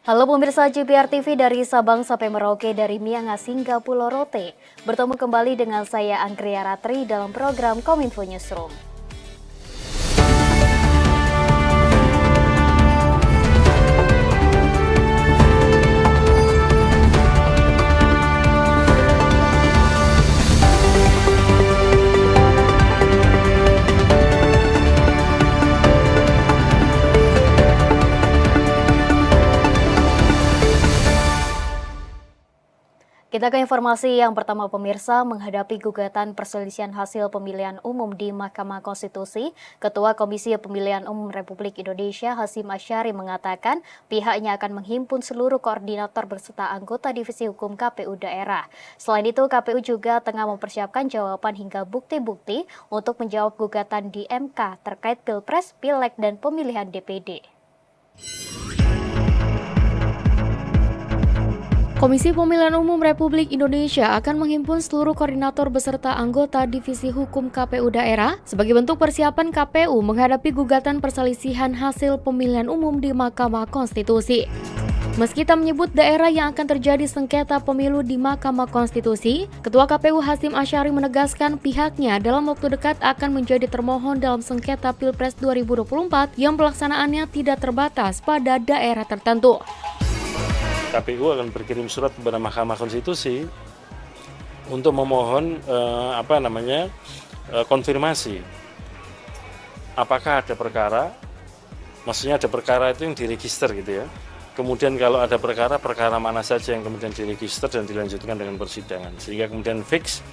Halo pemirsa JPR TV dari Sabang sampai Merauke, dari Miangas hingga Pulau Rote. Bertemu kembali dengan saya Anggria Ratri dalam program Kominfo Newsroom. Kita ke informasi yang pertama pemirsa, menghadapi gugatan perselisihan hasil pemilihan umum di Mahkamah Konstitusi, Ketua Komisi Pemilihan Umum Republik Indonesia Hasyim Asyari mengatakan pihaknya akan menghimpun seluruh koordinator beserta anggota Divisi Hukum KPU daerah. Selain itu, KPU juga tengah mempersiapkan jawaban hingga bukti-bukti untuk menjawab gugatan di MK terkait Pilpres, Pileg, dan pemilihan DPD. Komisi Pemilihan Umum Republik Indonesia akan menghimpun seluruh koordinator beserta anggota Divisi Hukum KPU daerah sebagai bentuk persiapan KPU menghadapi gugatan perselisihan hasil pemilihan umum di Mahkamah Konstitusi. Meski tak menyebut daerah yang akan terjadi sengketa pemilu di Mahkamah Konstitusi, Ketua KPU Hasyim Asyari menegaskan pihaknya dalam waktu dekat akan menjadi termohon dalam sengketa Pilpres 2024 yang pelaksanaannya tidak terbatas pada daerah tertentu. KPU akan berkirim surat kepada Mahkamah Konstitusi untuk memohon konfirmasi apakah ada perkara, maksudnya ada perkara itu yang diregister gitu ya. Kemudian kalau ada perkara mana saja yang kemudian diregister dan dilanjutkan dengan persidangan, sehingga kemudian fix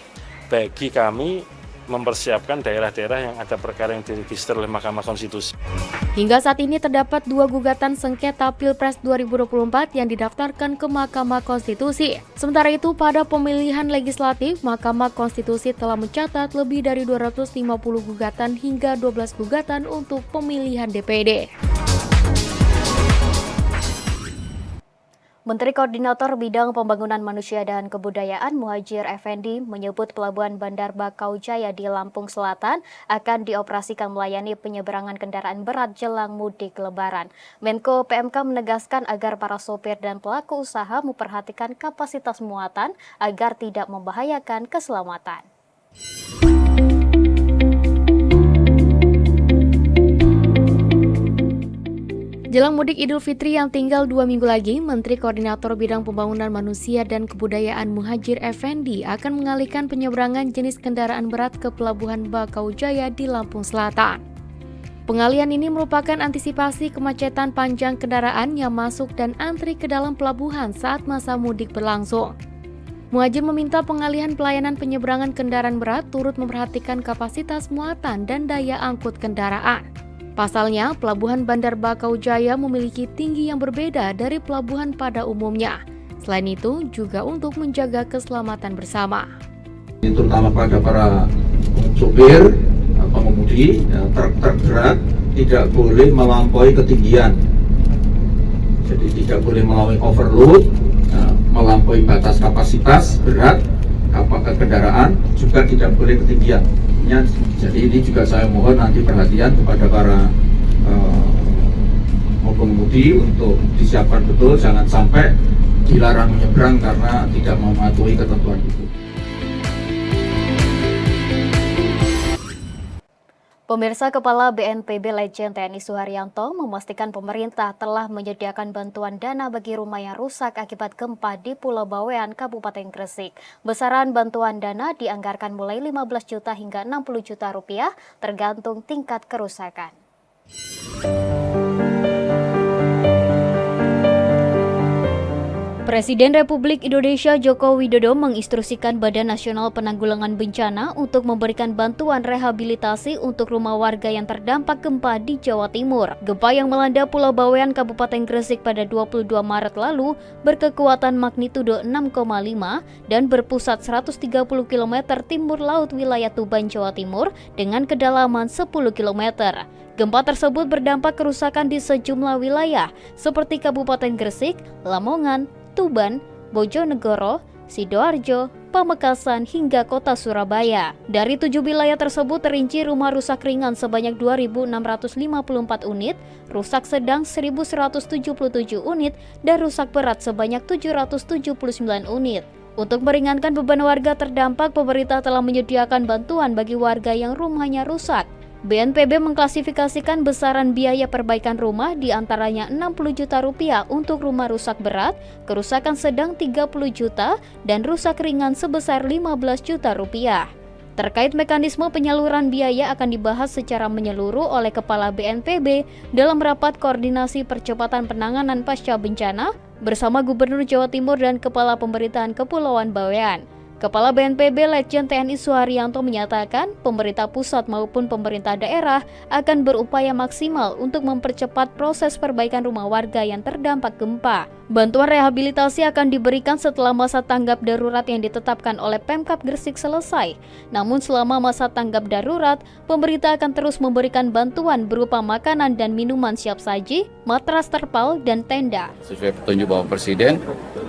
bagi kami mempersiapkan daerah-daerah yang ada perkara yang diregister oleh Mahkamah Konstitusi. Hingga saat ini terdapat 2 gugatan sengketa Pilpres 2024 yang didaftarkan ke Mahkamah Konstitusi. Sementara itu, pada pemilihan legislatif, Mahkamah Konstitusi telah mencatat lebih dari 250 gugatan hingga 12 gugatan untuk pemilihan DPD. Menteri Koordinator Bidang Pembangunan Manusia dan Kebudayaan Muhadjir Effendi menyebut Pelabuhan Bandar Bakau Jaya di Lampung Selatan akan dioperasikan melayani penyeberangan kendaraan berat jelang mudik Lebaran. Menko PMK menegaskan agar para sopir dan pelaku usaha memperhatikan kapasitas muatan agar tidak membahayakan keselamatan. Jelang mudik Idul Fitri yang tinggal 2 minggu lagi, Menteri Koordinator Bidang Pembangunan Manusia dan Kebudayaan Muhadjir Effendi akan mengalihkan penyeberangan jenis kendaraan berat ke Pelabuhan Bakau Jaya di Lampung Selatan. Pengalihan ini merupakan antisipasi kemacetan panjang kendaraan yang masuk dan antri ke dalam pelabuhan saat masa mudik berlangsung. Muhadjir meminta pengalihan pelayanan penyeberangan kendaraan berat turut memperhatikan kapasitas muatan dan daya angkut kendaraan. Pasalnya, Pelabuhan Bandar Bakau Jaya memiliki tinggi yang berbeda dari pelabuhan pada umumnya. Selain itu, juga untuk menjaga keselamatan bersama. Terutama pada para sopir, pengemudi, truk berat tidak boleh melampaui ketinggian. Jadi tidak boleh melampaui overload, melampaui batas kapasitas berat, kendaraan, juga tidak boleh ketinggian. Jadi ini juga saya mohon nanti perhatian kepada para pengemudi untuk disiapkan betul, jangan sampai dilarang menyeberang karena tidak mematuhi ketentuan itu. Pemirsa, Kepala BNPB Letjen TNI Suharyanto memastikan pemerintah telah menyediakan bantuan dana bagi rumah yang rusak akibat gempa di Pulau Bawean, Kabupaten Gresik. Besaran bantuan dana dianggarkan mulai 15 juta hingga 60 juta rupiah tergantung tingkat kerusakan. Presiden Republik Indonesia Joko Widodo menginstruksikan Badan Nasional Penanggulangan Bencana untuk memberikan bantuan rehabilitasi untuk rumah warga yang terdampak gempa di Jawa Timur. Gempa yang melanda Pulau Bawean, Kabupaten Gresik pada 22 Maret lalu berkekuatan magnitudo 6,5 dan berpusat 130 km timur laut wilayah Tuban, Jawa Timur dengan kedalaman 10 km. Gempa tersebut berdampak kerusakan di sejumlah wilayah seperti Kabupaten Gresik, Lamongan, Tuban, Bojonegoro, Sidoarjo, Pamekasan, hingga kota Surabaya. Dari 7 wilayah tersebut terinci rumah rusak ringan sebanyak 2.654 unit, rusak sedang 1.177 unit, dan rusak berat sebanyak 779 unit. Untuk meringankan beban warga terdampak, pemerintah telah menyediakan bantuan bagi warga yang rumahnya rusak. BNPB mengklasifikasikan besaran biaya perbaikan rumah di antaranya Rp60 juta untuk rumah rusak berat, kerusakan sedang 30 juta, dan rusak ringan sebesar Rp15 juta. Terkait mekanisme penyaluran biaya akan dibahas secara menyeluruh oleh Kepala BNPB dalam rapat koordinasi percepatan penanganan pasca bencana bersama Gubernur Jawa Timur dan Kepala Pemerintahan Kepulauan Bawean. Kepala BNPB Letjen TNI Suharyanto menyatakan pemerintah pusat maupun pemerintah daerah akan berupaya maksimal untuk mempercepat proses perbaikan rumah warga yang terdampak gempa. Bantuan rehabilitasi akan diberikan setelah masa tanggap darurat yang ditetapkan oleh Pemkab Gresik selesai. Namun selama masa tanggap darurat, pemerintah akan terus memberikan bantuan berupa makanan dan minuman siap saji, matras terpal, dan tenda. Sesuai petunjuk Bapak Presiden,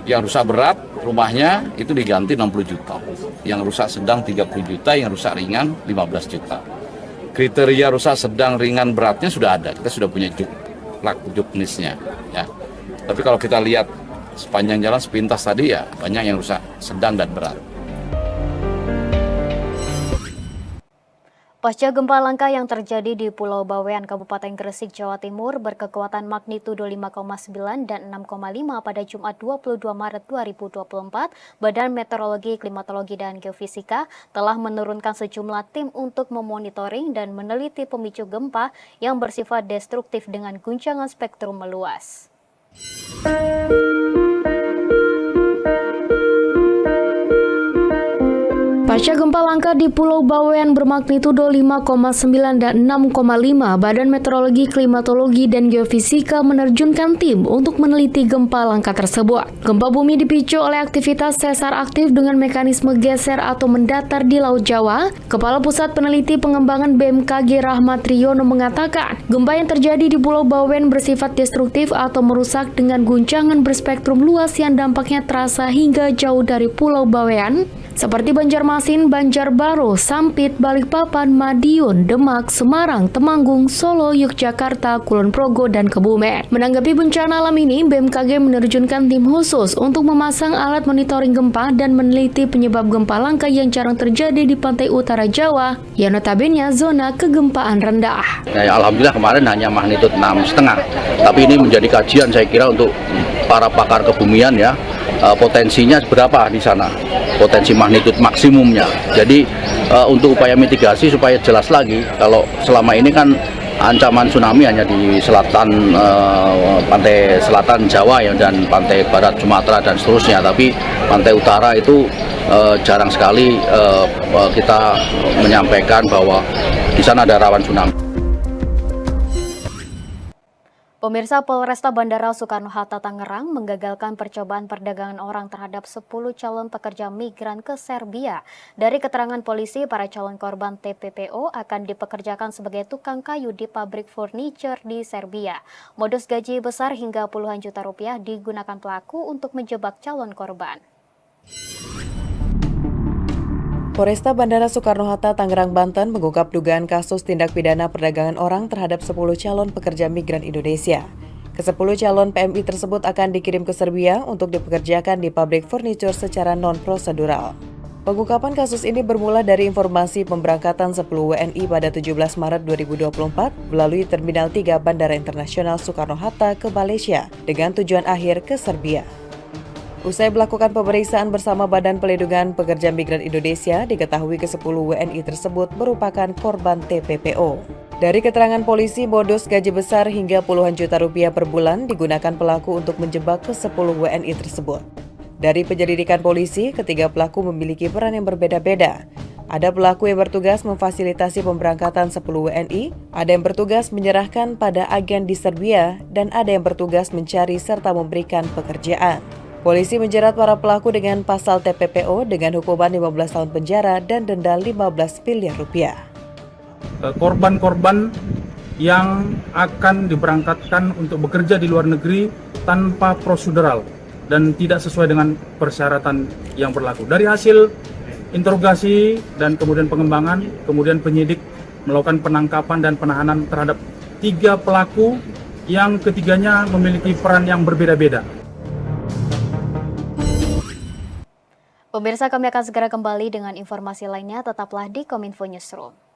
yang rusak berat rumahnya itu diganti 60 juta, yang rusak sedang 30 juta, yang rusak ringan 15 juta. Kriteria rusak sedang ringan beratnya sudah ada, kita sudah punya juknisnya. Ya. Tapi kalau kita lihat sepanjang jalan sepintas tadi ya banyak yang rusak sedang dan berat. Pasca gempa langka yang terjadi di Pulau Bawean, Kabupaten Gresik, Jawa Timur berkekuatan magnitudo 5,9 dan 6,5 pada Jumat 22 Maret 2024, Badan Meteorologi, Klimatologi, dan Geofisika telah menurunkan sejumlah tim untuk memonitoring dan meneliti pemicu gempa yang bersifat destruktif dengan guncangan spektrum meluas. Pasca gempa langka di Pulau Bawean bermagnitudo 5,9 dan 6,5, Badan Meteorologi, Klimatologi, dan Geofisika menerjunkan tim untuk meneliti gempa langka tersebut. Gempa bumi dipicu oleh aktivitas sesar aktif dengan mekanisme geser atau mendatar di Laut Jawa. Kepala Pusat Peneliti Pengembangan BMKG Rahmat Riono mengatakan, gempa yang terjadi di Pulau Bawean bersifat destruktif atau merusak dengan guncangan berspektrum luas yang dampaknya terasa hingga jauh dari Pulau Bawean, seperti Banjarmasin, Banjarbaru, Sampit, Balikpapan, Madiun, Demak, Semarang, Temanggung, Solo, Yogyakarta, Kulon Progo, dan Kebumen. Menanggapi bencana alam ini, BMKG menerjunkan tim khusus untuk memasang alat monitoring gempa dan meneliti penyebab gempa langka yang jarang terjadi di pantai utara Jawa, yang notabene zona kegempaan rendah. Ya, alhamdulillah kemarin hanya magnitudo 6,5, tapi ini menjadi kajian saya kira untuk para pakar kebumian ya. Potensinya berapa di sana, potensi magnitudo maksimumnya. Jadi untuk upaya mitigasi supaya jelas lagi, kalau selama ini kan ancaman tsunami hanya di selatan pantai selatan Jawa ya, dan pantai barat Sumatera dan seterusnya, tapi pantai utara itu jarang sekali kita menyampaikan bahwa di sana ada rawan tsunami. Pemirsa, Polresta Bandara Soekarno-Hatta Tangerang menggagalkan percobaan perdagangan orang terhadap 10 calon pekerja migran ke Serbia. Dari keterangan polisi, para calon korban TPPO akan dipekerjakan sebagai tukang kayu di pabrik furniture di Serbia. Modus gaji besar hingga puluhan juta rupiah digunakan pelaku untuk menjebak calon korban. Polresta Bandara Soekarno-Hatta Tangerang, Banten mengungkap dugaan kasus tindak pidana perdagangan orang terhadap 10 calon pekerja migran Indonesia. Ke-10 calon PMI tersebut akan dikirim ke Serbia untuk dipekerjakan di pabrik furniture secara non-prosedural. Pengungkapan kasus ini bermula dari informasi pemberangkatan 10 WNI pada 17 Maret 2024 melalui Terminal 3 Bandara Internasional Soekarno-Hatta ke Malaysia dengan tujuan akhir ke Serbia. Usai melakukan pemeriksaan bersama Badan Pelindungan Pekerja Migran Indonesia, diketahui ke-10 WNI tersebut merupakan korban TPPO. Dari keterangan polisi, modus gaji besar hingga puluhan juta rupiah per bulan digunakan pelaku untuk menjebak ke-10 WNI tersebut. Dari penyelidikan polisi, ketiga pelaku memiliki peran yang berbeda-beda. Ada pelaku yang bertugas memfasilitasi pemberangkatan 10 WNI, ada yang bertugas menyerahkan pada agen di Serbia, dan ada yang bertugas mencari serta memberikan pekerjaan. Polisi menjerat para pelaku dengan pasal TPPO dengan hukuman 15 tahun penjara dan denda 15 miliar rupiah. Korban-korban yang akan diberangkatkan untuk bekerja di luar negeri tanpa prosedural, dan tidak sesuai dengan persyaratan yang berlaku. Dari hasil interogasi dan kemudian pengembangan, kemudian penyidik melakukan penangkapan dan penahanan terhadap 3 pelaku yang ketiganya memiliki peran yang berbeda-beda. Pemirsa, kami akan segera kembali dengan informasi lainnya. Tetaplah di Kominfo Newsroom.